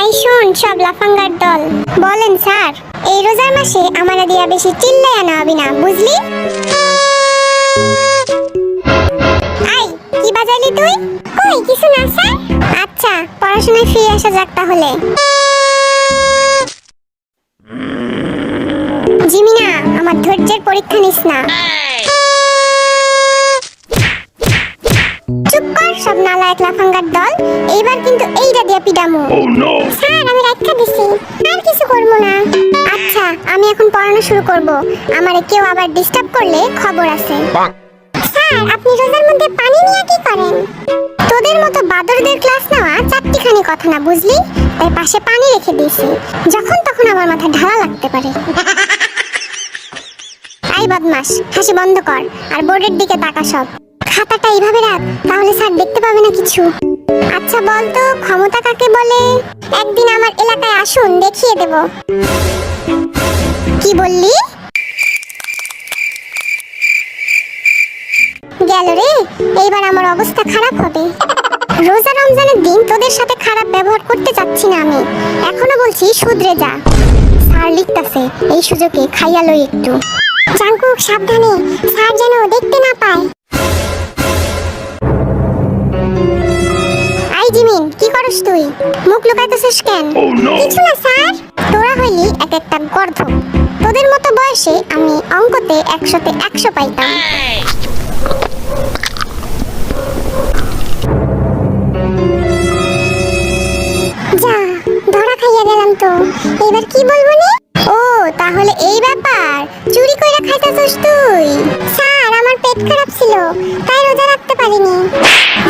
এই শোন সব লাফাঙ্গার দল, বলেন স্যার এই রোজার মাসে আমারে দিয়া বেশি চিল্লাইয়া না হবি না, বুঝলি? আই কি বাজাইলি তুই? কই কিছু না স্যার। আচ্ছা পড়াশোনায় ফিরে আসা যাক তাহলে। জিমিনা আমার ধৈর্যের পরীক্ষা নিস না। চুপ কর সব নালায়েক লাফাঙ্গার দল, এইবার কিন্তু এইটা দিয়া পিডামু। স্যার আমি রাখা দিছি, আর কিছু করব না। আচ্ছা আমি এখন পড়ানো শুরু করব, আমারে কেউ আবার ডিস্টার্ব করলে খবর আছে। স্যার আপনি রোজার মধ্যে পানি নিয়ে কি করেন? তোদের মতো বাদরদের ক্লাস নেওয়া চারটিখানি কথা না, বুঝলি? তাই পাশে পানি রেখে দিয়েছি, যখন তখন আমার মাথা ঢালা লাগতে পারে। আই বদমাস, হাসি বন্ধ কর আর বোর্ডের দিকে তাকা সব। খাতাটা এইভাবে রাখ, তাহলে স্যার দেখতে পাবে না কিছু। আচ্ছা বল তো ক্ষমতা কাকে বলে? একদিন আমার এলাকায় আসুন, দেখিয়ে দেব। কি বললি? গেল রে, এইবার আমার অবস্থা খারাপ হবে। রোজা রমজানের দিন তোদের সাথে খারাপ ব্যবহার করতে চাচ্ছি না আমি, এখনো বলছি শুধরে যা। স্যার লিখতাছে, এই সুযোগে খাইয়া লই একটু। জাঙ্কুক সাবধানে, স্যার যেন দেখতে না পায়। আই জিমিন কি করস তুই? মুখ লুকাইতেছিস কেন? কিছু না স্যার। তোরা হইলি এক একটা গর্ধ, তোদের মতো বয়সে আমি অঙ্কতে 100-তে 100 পাইতাম। যা ধরা খাইয়া গেলাম তো, এবার কি বলবো নি? ও তাহলে এই ব্যাপার, চুরি কইরা খাইতাছস তুই? স্যার আমার পেট খারাপ ছিল, তাই রোজা রাখতে পারিনি।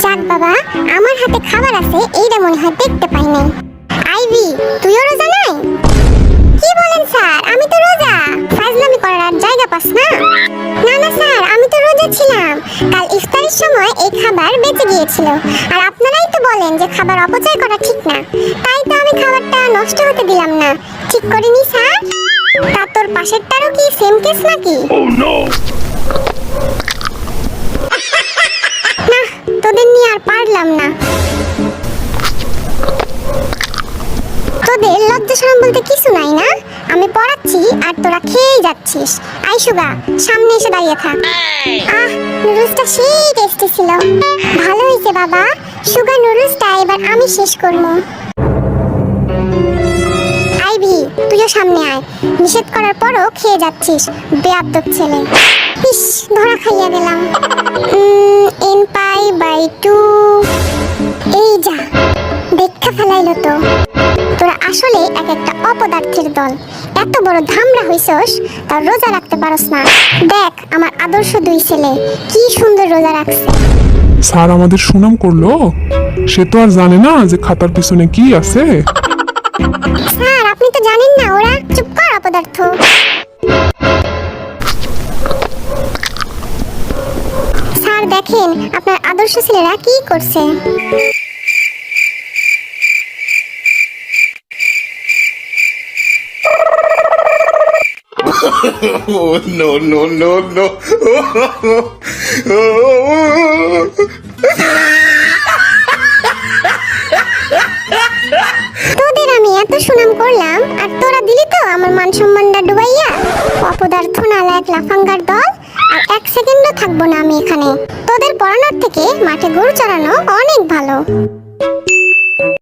যাক বাবা, আমার হাতে খাবার আছে, এইটা মনে হয় দেখতে পাই নাই। আইভি তুইও রোজা নাই? কি বলেন স্যার, আমি তো রোজা। ফাজলামি করার আর জায়গা পাস না? না না স্যার আমি তো রোজা ছিলাম, কাল ইফতারের সময় এই খাবার বেঁচে গিয়েছিল, আর আপনারাই তো বলেন যে খাবার অপচয় করা ঠিক না, তাই তো আমি খাবারটা নষ্ট হতে দিলাম না। ঠিক করিনি স্যার? তা তোর পাশেরটারও কি সেম কেস নাকি? না তোদের নিয়ে আর পারলাম না। তোদের লজ্জা শরম বলতে কিছু নাই না? আমি পড়াচ্ছি আর তোরা খেয়েই যাচ্ছিস। আই সুগা সামনে এসে দাঁড়িয়ে থাক। আহ নুডলসটা সেই টেস্টি ছিল। ভালো হয়েছে বাবা, সুগা নুডলসটা এবার আমি শেষ করবো। আইভি তুইও সামনে আয়, নিষেধ করার পরও খেয়ে যাচ্ছিস, বেয়াদব ছেলে। ইস ধরা খাইয়া গেলাম। n π/2 এই যা দেখা ফেলাইলো তো। তোরা আসলে এক একটা অপদার্থের দল, এত বড় ধামরা হইছস তার রোজা রাখতে পারস না। দেখ আমার আদর্শ দুই ছেলে কি সুন্দর রোজা রাখছে। স্যার আমাদের সুনাম করলো, সে তো আর জানে না যে খাতার পিছনে কি আছে। স্যার আপনি তো জানেন না ওরা। চুপ কর অপদার্থ। স্যার দেখেন আপনার আদর্শ ছেলেরা কি করছে। Oh no no no no! তোদের আমি এত সুনাম করলাম আর তোরা দিলি তো আমার মান সম্মানটা ডুবাইয়া। অপদার্থ নালায়েক লাফাঙ্গার দল, আর 1 সেকেন্ডও থাকবো না আমি এখানে। তোদের পড়ানোর থেকে মাঠে গরু চড়ানো অনেক ভালো।